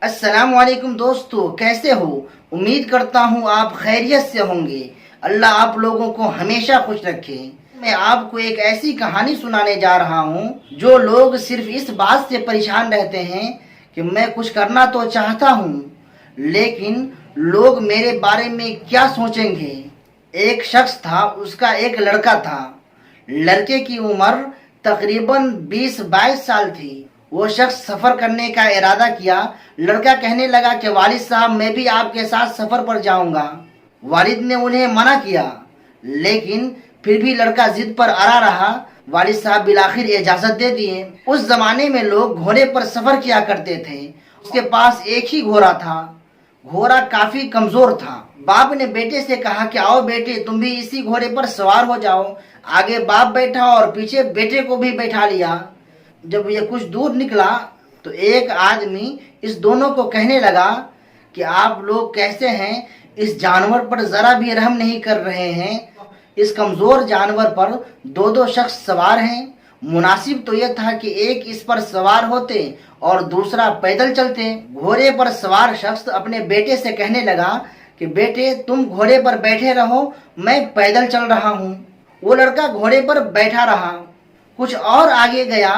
अस्सलाम वालेकुम दोस्तों, कैसे हो? उम्मीद करता हूँ आप खैरियत से होंगे। अल्लाह आप लोगों को हमेशा खुश रखे। मैं आपको एक ऐसी कहानी सुनाने जा रहा हूँ जो लोग सिर्फ इस बात से परेशान रहते हैं कि मैं कुछ करना तो चाहता हूँ, लेकिन लोग मेरे बारे में क्या सोचेंगे। एक शख्स था, उसका एक लड़का था। लड़के की उम्र तकरीबन 20-22 साल थी। वो शख्स सफर करने का इरादा किया। लड़का कहने लगा कि वालिद साहब, मैं भी आपके साथ सफर पर जाऊंगा। वालिद ने उन्हें मना किया, लेकिन फिर भी लड़का जिद पर अड़ा रहा। वालिद साहब बिलाखिर इजाजत दे दिए। उस जमाने में लोग घोड़े पर सफर किया करते थे। उसके पास एक ही घोड़ा था। घोड़ा काफी कमजोर था। बाप ने बेटे से कहा कि आओ बेटे, तुम भी इसी घोड़े पर सवार हो जाओ। आगे बाप बैठा और पीछे बेटे को भी बैठा लिया। जब ये कुछ दूर निकला तो एक आदमी इस दोनों को कहने लगा कि आप लोग कैसे हैं? इस जानवर पर जरा भी रहम नहीं कर रहे हैं। इस कमजोर जानवर पर दो दो शख्स सवार हैं। मुनासिब तो यह था कि एक इस पर सवार होते और दूसरा पैदल चलते। घोड़े पर सवार शख्स अपने बेटे से कहने लगा कि बेटे, तुम घोड़े पर बैठे रहो, मैं पैदल चल रहा हूँ। वो लड़का घोड़े पर बैठा रहा। कुछ और आगे गया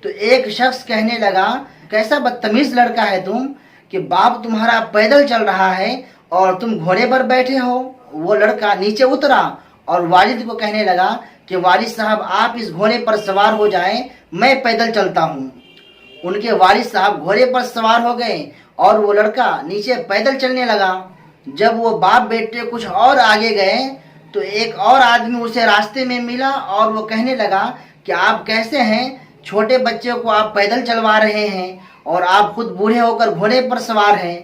तो एक शख्स कहने लगा, कैसा बदतमीज लड़का है तुम कि बाप तुम्हारा पैदल चल रहा है और तुम घोड़े पर बैठे हो। वो लड़का नीचे उतरा और वालिद को कहने लगा कि वालिद साहब, आप इस घोड़े पर सवार हो जाएं, मैं पैदल चलता हूँ। उनके वालिद साहब घोड़े पर सवार हो गए और वो लड़का नीचे पैदल चलने लगा। जब वो बाप बेटे कुछ और आगे गए तो एक और आदमी उसे रास्ते में मिला और वो कहने लगा कि आप कैसे हैं? छोटे बच्चे को आप पैदल चलवा रहे हैं और आप खुद बूढ़े होकर घोड़े पर सवार हैं।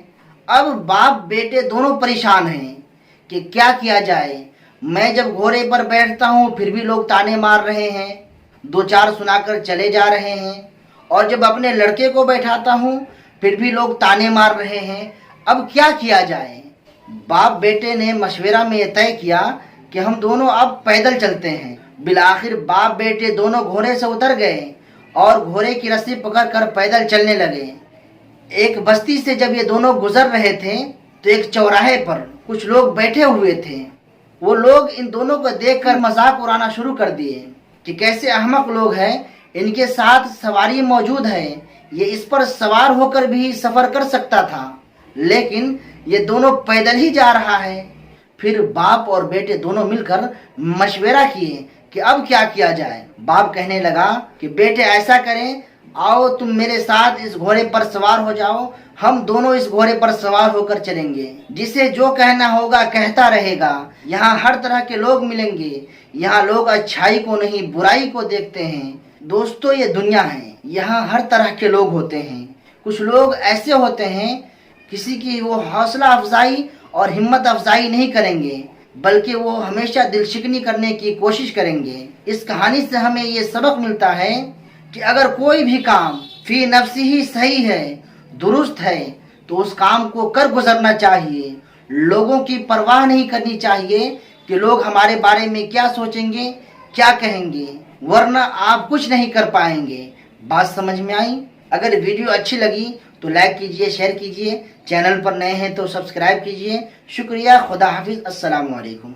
अब बाप बेटे दोनों परेशान हैं कि क्या किया जाए। मैं जब घोड़े पर बैठता हूँ फिर भी लोग ताने मार रहे हैं, दो चार सुनाकर चले जा रहे हैं, और जब अपने लड़के को बैठाता हूँ फिर भी लोग ताने मार रहे हैं। अब क्या किया जाए? बाप बेटे ने मशवरा में तय किया कि हम दोनों अब पैदल चलते हैं। बिलाखिर बाप बेटे दोनों घोड़े से उतर गए और घोड़े की रस्सी पकड़कर पैदल चलने लगे। एक बस्ती से जब ये दोनों गुजर रहे थे तो एक चौराहे पर कुछ लोग बैठे हुए थे। वो लोग इन दोनों को देखकर मजाक उड़ाना शुरू कर दिए कि कैसे अहमक लोग हैं, इनके साथ सवारी मौजूद है, ये इस पर सवार होकर भी सफर कर सकता था, लेकिन ये दोनों पैदल ही जा रहा है। फिर बाप और बेटे दोनों मिलकर मशवरा किए कि अब क्या किया जाए। बाप कहने लगा कि बेटे, ऐसा करें, आओ तुम मेरे साथ इस घोड़े पर सवार हो जाओ, हम दोनों इस घोड़े पर सवार होकर चलेंगे। जिसे जो कहना होगा कहता रहेगा। यहाँ हर तरह के लोग मिलेंगे। यहाँ लोग अच्छाई को नहीं बुराई को देखते हैं। दोस्तों, ये दुनिया है, यहाँ हर तरह के लोग होते हैं। कुछ लोग ऐसे होते हैं, किसी की वो हौसला अफजाई और हिम्मत अफजाई नहीं करेंगे, बल्कि वो हमेशा दिलशिकनी करने की कोशिश करेंगे। इस कहानी से हमें ये सबक मिलता है कि अगर कोई भी काम फी नफ्सी ही सही है, दुरुस्त है, तो उस काम को कर गुजरना चाहिए। लोगों की परवाह नहीं करनी चाहिए कि लोग हमारे बारे में क्या सोचेंगे, क्या कहेंगे, वरना आप कुछ नहीं कर पाएंगे। बात समझ में आई? अगर वीडियो अच्छी लगी तो लाइक कीजिए, शेयर कीजिए। चैनल पर नए हैं तो सब्सक्राइब कीजिए। शुक्रिया। खुदा हाफिज। अस्सलाम वालेकुम।